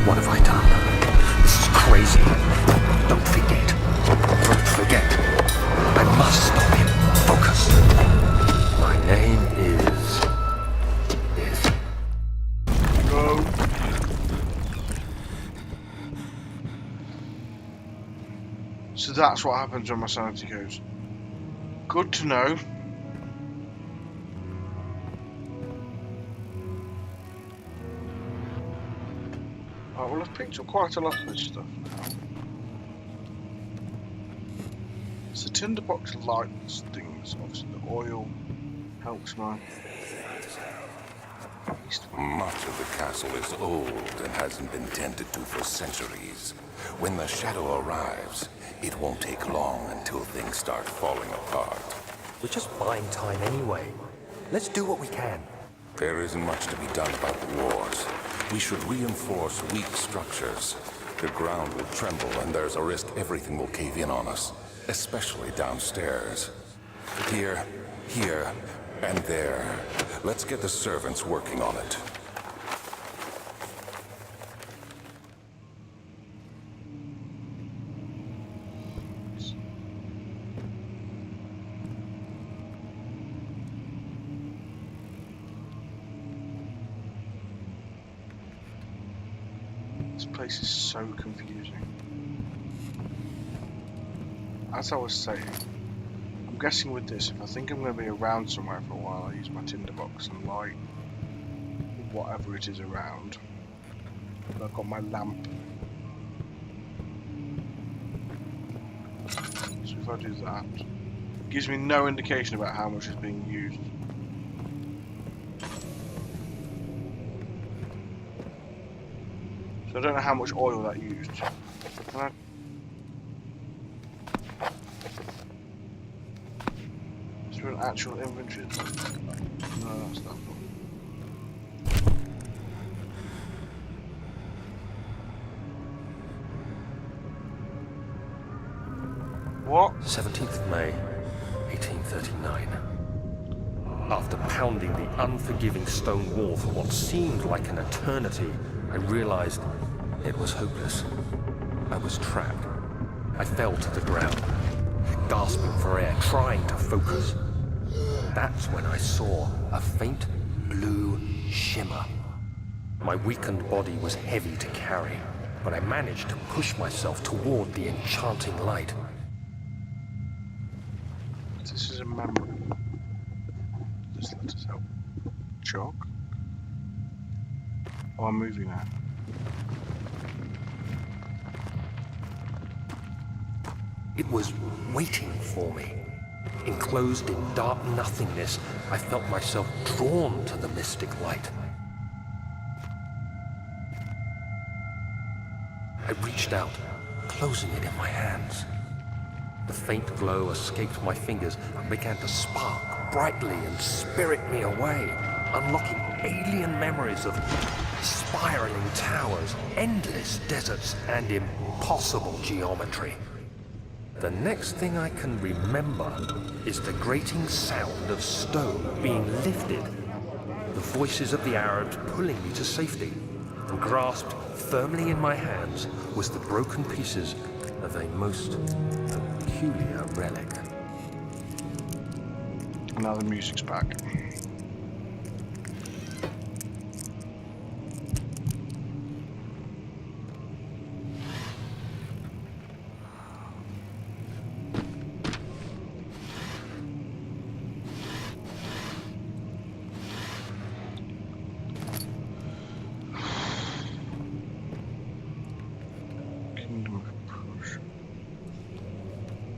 What have I done? This is crazy. Don't forget. Don't forget. I must stop him. Focus. My name is... Go. So that's what happens when my sanity goes. Good to know. Oh, well, I've picked up quite a lot of this stuff now. It's the tinderbox light things. Obviously, the oil helps my. Much of the castle is old and hasn't been tended to for centuries. When the shadow arrives, it won't take long until things start falling apart. We're just buying time anyway. Let's do what we can. There isn't much to be done about the wars. We should reinforce weak structures. The ground will tremble and there's a risk everything will cave in on us, especially downstairs. Here, and there. Let's get the servants working on it. This place is so confusing. As I was saying, I'm guessing with this, if I think I'm going to be around somewhere for a while, I use my tinderbox and light whatever it is around. I've got my lamp. So if I do that, it gives me no indication about how much is being used. So I don't know how much oil that used. Can I... Is there an actual inventory? No, that's not. What? 17th of May, 1839. After pounding the unforgiving stone wall for what seemed like an eternity, I realized it was hopeless. I was trapped. I fell to the ground, gasping for air, trying to focus. That's when I saw a faint blue shimmer. My weakened body was heavy to carry, but I managed to push myself toward the enchanting light. This is a memory. Just let us help. Chalk. Oh, I'm moving now. It was waiting for me. Enclosed in dark nothingness, I felt myself drawn to the mystic light. I reached out, closing it in my hands. The faint glow escaped my fingers and began to spark brightly and spirit me away, unlocking alien memories of spiraling towers, endless deserts, and impossible geometry. The next thing I can remember is the grating sound of stone being lifted, the voices of the Arabs pulling me to safety, and grasped firmly in my hands was the broken pieces of a most peculiar relic. Now the music's back. Kingdom of Prussia.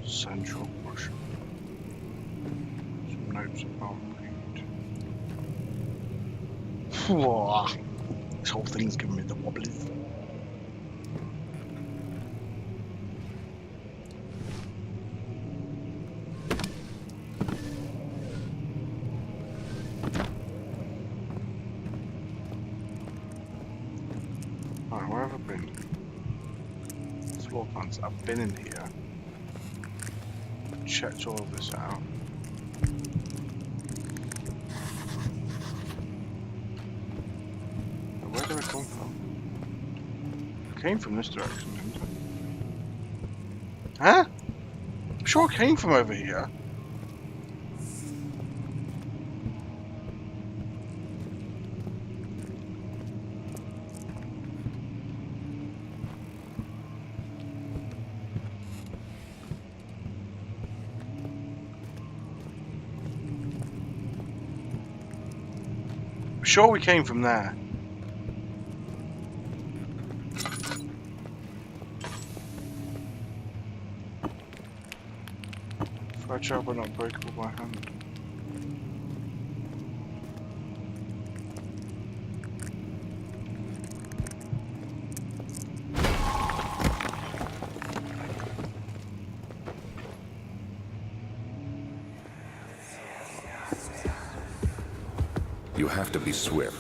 Central Prussia. Some notes about read. Whoa. This whole thing's giving me the wobblies. Alright, where have I been? Floor plans. I've been in here. Checked all of this out. Where do I come from? came from this direction, didn't I? Huh? I'm sure it came from over here. I'm sure we came from there. Fragile but not breakable by hand. You have to be swift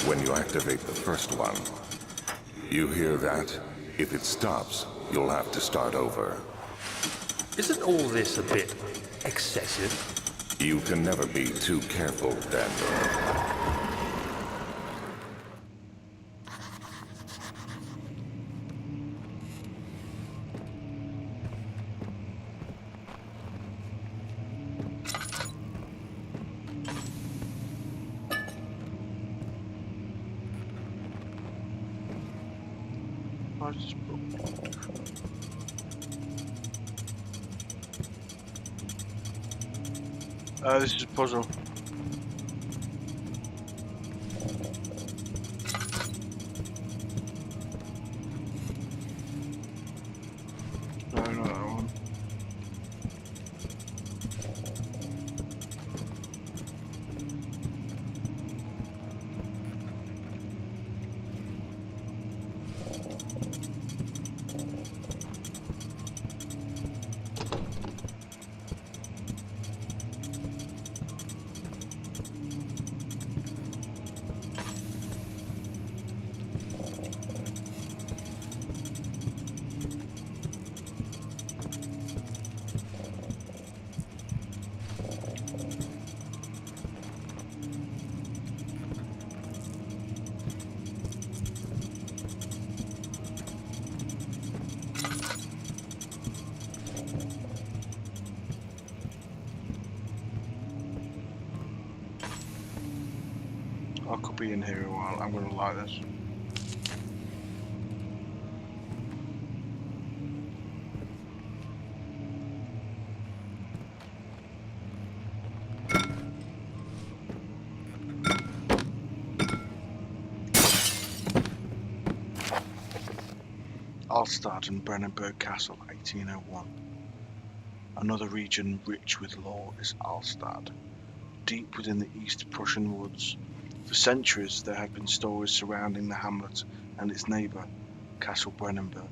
when you activate the first one. You hear that? If it stops, you'll have to start over. Isn't all this a bit excessive? You can never be too careful, Daniel. Where's this book? This is a puzzle. No, not that one. I could be in here a while. I'm gonna like this. Alstad and Brennenburg Castle, 1801. Another region rich with lore is Alstad. Deep within the East Prussian woods, for centuries there have been stories surrounding the hamlet and its neighbour, Castle Brennenburg.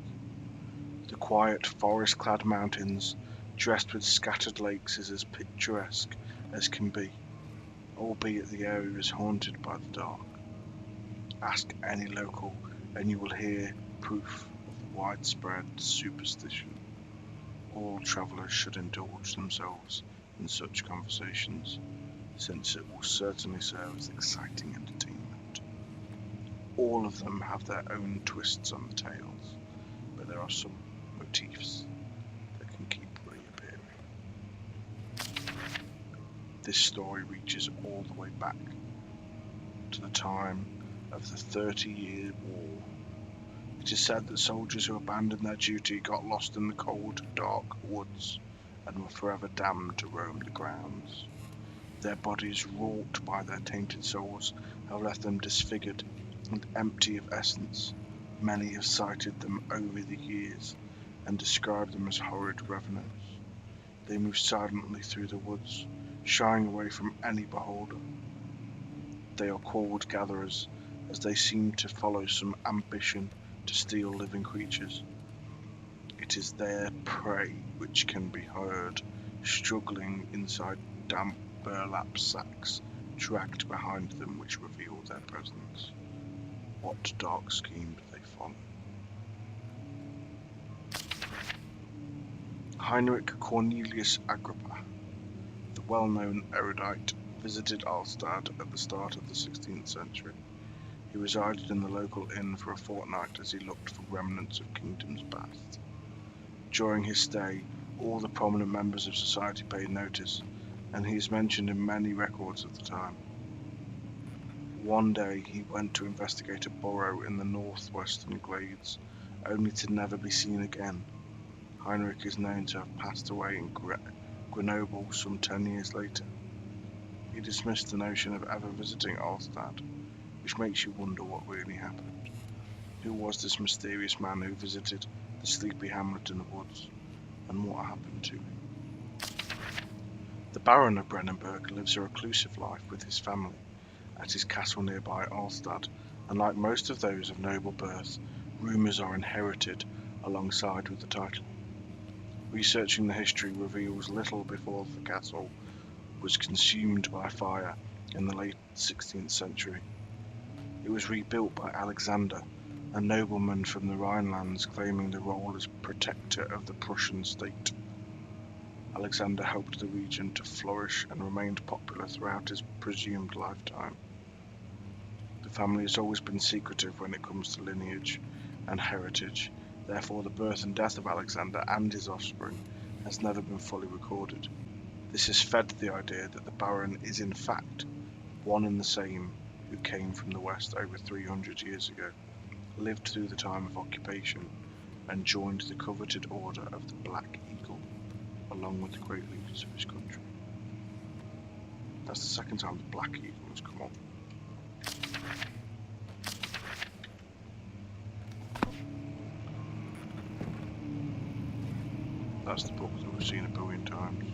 The quiet, forest-clad mountains, dressed with scattered lakes, is as picturesque as can be, albeit the area is haunted by the dark. Ask any local and you will hear proof of widespread superstition. All travellers should indulge themselves in such conversations, since it will certainly serve as exciting entertainment. All of them have their own twists on the tales, but there are some motifs that can keep reappearing. This story reaches all the way back to the time of the 30-Year War. It is said that soldiers who abandoned their duty got lost in the cold, dark woods and were forever damned to roam the grounds. Their bodies, wrought by their tainted souls, have left them disfigured and empty of essence. Many have cited them over the years and described them as horrid revenants. They move silently through the woods, shying away from any beholder. They are called gatherers, as they seem to follow some ambition to steal living creatures. It is their prey which can be heard struggling inside damp burlap sacks dragged behind them, which reveal their presence. What dark scheme do they follow? Heinrich Cornelius Agrippa, the well-known erudite, visited Alstad at the start of the 16th century. He resided in the local inn for a fortnight as he looked for remnants of kingdoms past. During his stay, all the prominent members of society paid notice, and he is mentioned in many records of the time. One day he went to investigate a burrow in the northwestern glades, only to never be seen again. Heinrich is known to have passed away in Grenoble some 10 years later. He dismissed the notion of ever visiting Alstad, which makes you wonder what really happened. Who was this mysterious man who visited the sleepy hamlet in the woods, and what happened to him? The Baron of Brennenburg lives a reclusive life with his family at his castle nearby Alstad, and like most of those of noble birth, rumours are inherited alongside with the title. Researching the history reveals little before the castle was consumed by fire in the late 16th century. It was rebuilt by Alexander, a nobleman from the Rhinelands claiming the role as protector of the Prussian state. Alexander helped the region to flourish and remained popular throughout his presumed lifetime. The family has always been secretive when it comes to lineage and heritage, therefore the birth and death of Alexander and his offspring has never been fully recorded. This has fed the idea that the Baron is in fact one and the same who came from the west over 300 years ago, lived through the time of occupation, and joined the coveted order of the Black Eagle, along with the great leaders of his country. That's the second time the Black Eagle has come up. That's the book that we've seen a billion times.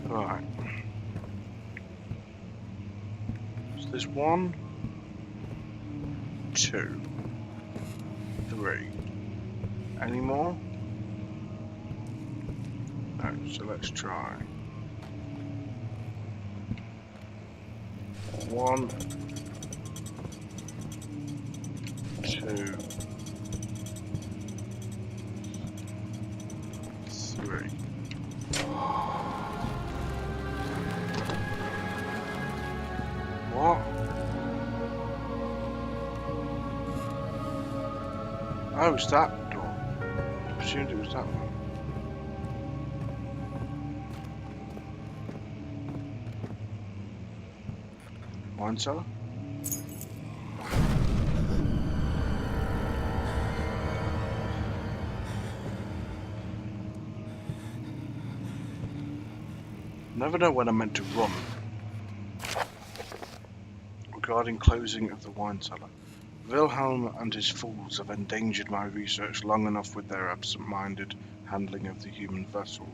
Right. So there's 1, 2, 3. Any more? No, so let's try. 1, 2, 3. What? Oh, it's that door. I presumed it was that one. Wine cellar? Never know when I'm meant to run. Regarding closing of the wine cellar, Wilhelm and his fools have endangered my research long enough with their absent-minded handling of the human vessels.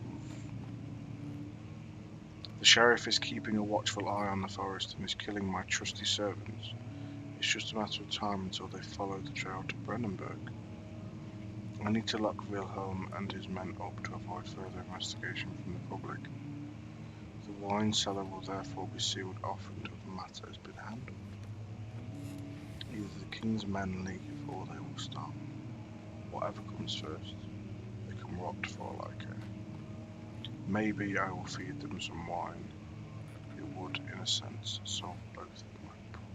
The sheriff is keeping a watchful eye on the forest and is killing my trusty servants. It's just a matter of time until they follow the trail to Brennenburg. I need to lock Wilhelm and his men up to avoid further investigation from the public. The wine cellar will therefore be sealed off until the matter has been handled. Either the king's men leave or they will stop. Whatever comes first, they can rot for all I care. Maybe I will feed them some wine. It would, in a sense, solve both of my problems.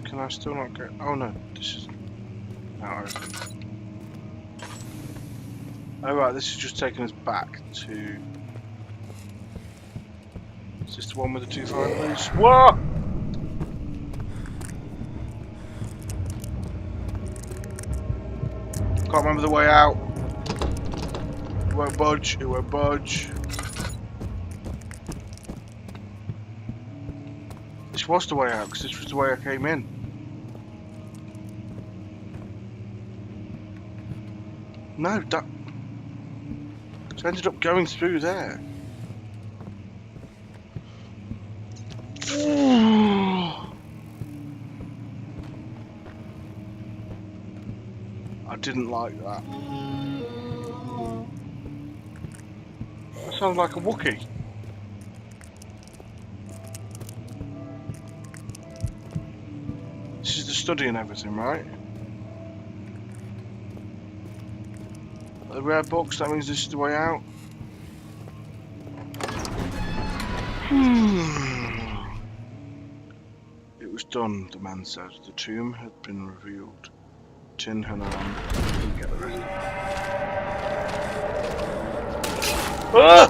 Can I still not get... Oh no, this is now open. Oh right, this is just taking us back to... Is this the one with the 2 fireplaces? Whoa! Can't remember the way out. It won't budge, it won't budge. This was the way out, because this was the way I came in. No, that... So I ended up going through there. I didn't like that. That sounds like a Wookiee. This is the study and everything, right? The rare books, that means this is the way out. It was done, the man said. The tomb had been revealed. Tin Hanan didn't get the rest. Ah!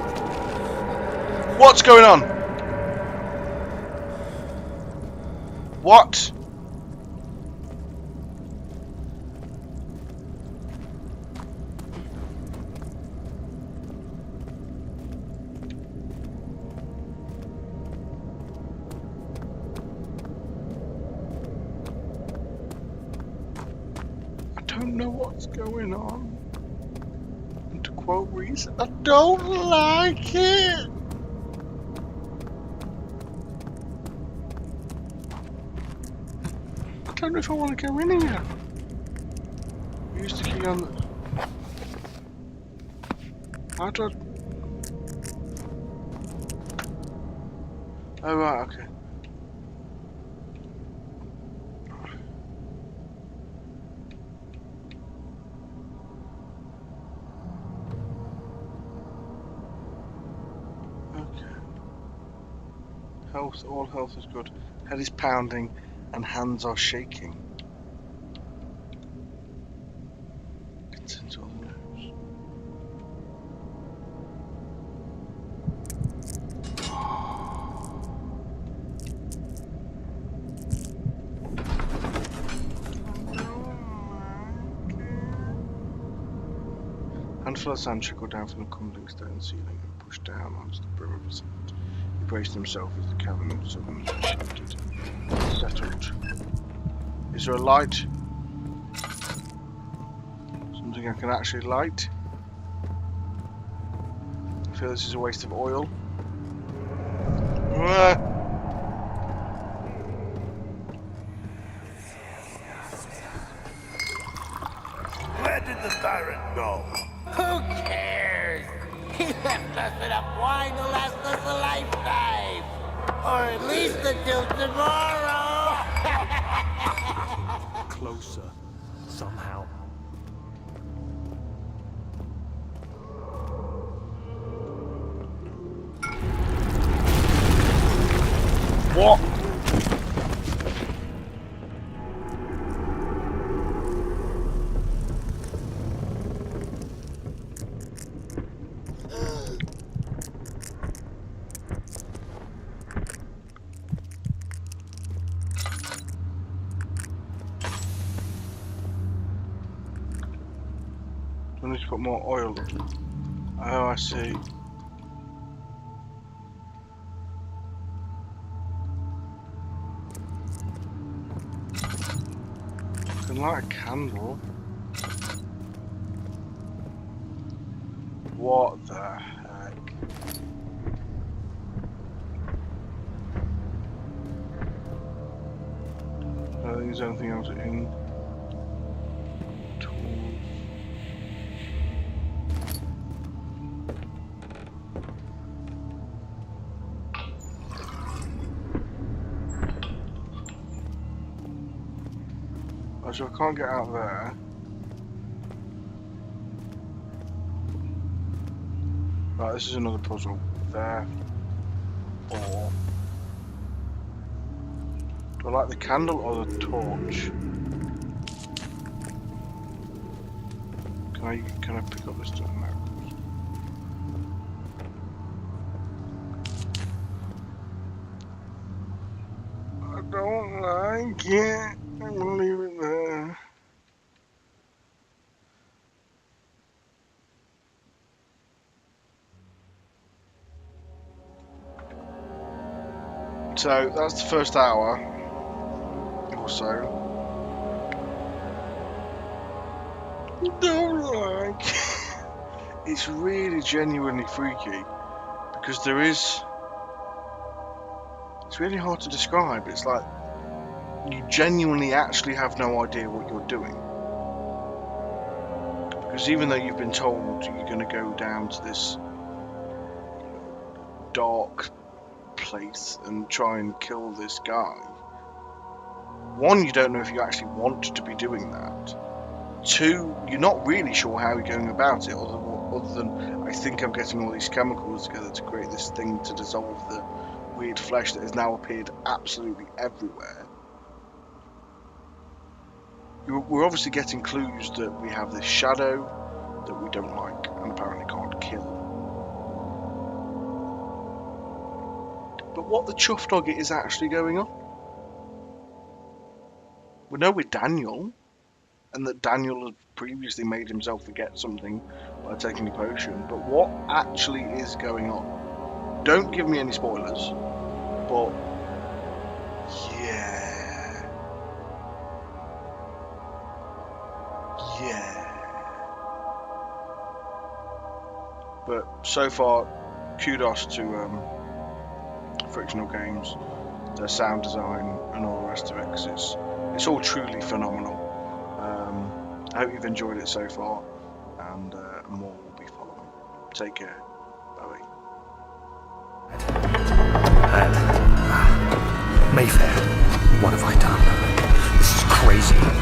What's going on? What? I don't know what's going on. And to quote Reese, I don't like it. I don't know if I want to go in here. Use the key on the... How do I... Oh right, okay. Health, all health is good. Head is pounding and hands are shaking. It's into all the nerves. Handful of sand trickled down from the crumbling stone ceiling and pushed down onto the brim of the sand. He braced himself as the cavern of suddenly shifted. Settled. Is there a light? Something I can actually light? I feel this is a waste of oil. Where did the Baron go? Who cares? He left us enough wine to last us a lifetime. Or at least until tomorrow. Closer, somehow. What? I need to put more oil. Oh, I see. I can light a candle. What the heck? I don't think there's anything else in. So I can't get out there. Right, this is another puzzle. There. Or... do I like the candle or the torch? Can I pick up this stuff now? I don't like it. I'm gonna leave it there. So that's the first hour or so. Don't like it's really genuinely freaky because there is. It's really hard to describe. It's like you genuinely actually have no idea what you're doing. Because even though you've been told you're going to go down to this dark place and try and kill this guy, one, you don't know if you actually want to be doing that. Two, you're not really sure how you're going about it, other than I think I'm getting all these chemicals together to create this thing to dissolve the weird flesh that has now appeared absolutely everywhere. We're obviously getting clues that we have this shadow that we don't like and apparently can't kill. But what the chuff dog is actually going on? We know with Daniel, and that Daniel had previously made himself forget something by taking a potion, but what actually is going on? Don't give me any spoilers, but yeah. But so far, kudos to Frictional Games, their sound design and all the rest of it, 'cause it's all truly phenomenal. I hope you've enjoyed it so far, and more will be following. Take care. Bye. And Mayfair, what have I done? This is crazy.